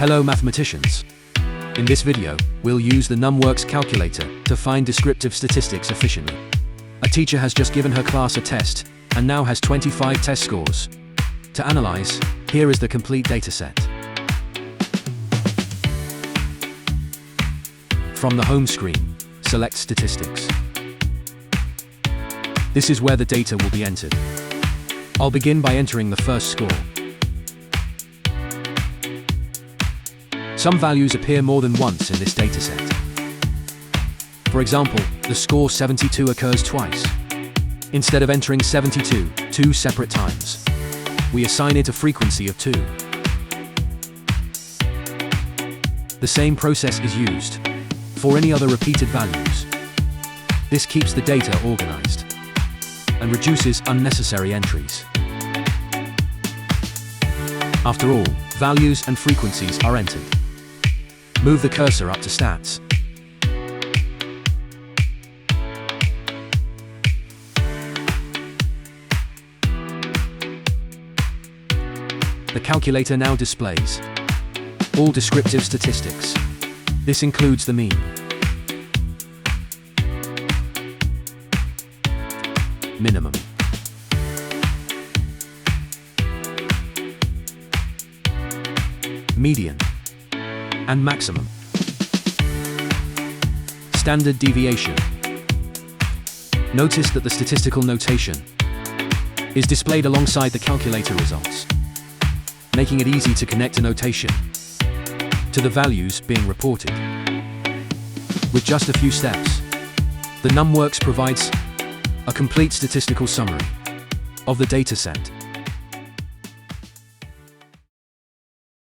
Hello mathematicians. In this video, we'll use the Numworks calculator to find descriptive statistics efficiently. A teacher has just given her class a test, and now has 25 test scores. To analyze, here is the complete dataset. From the home screen, select Statistics. This is where the data will be entered. I'll begin by entering the first score. Some values appear more than once in this dataset. For example, the score 72 occurs twice. Instead of entering 72 two separate times, we assign it a frequency of 2. The same process is used for any other repeated values. This keeps the data organized and reduces unnecessary entries. After all, values and frequencies are entered. Move the cursor up to Stats. The calculator now displays all descriptive statistics. This includes the mean, minimum, median, and maximum. Standard deviation. Notice that the statistical notation is displayed alongside the calculator results, making it easy to connect a notation to the values being reported. With just a few steps, the Numworks provides a complete statistical summary of the dataset.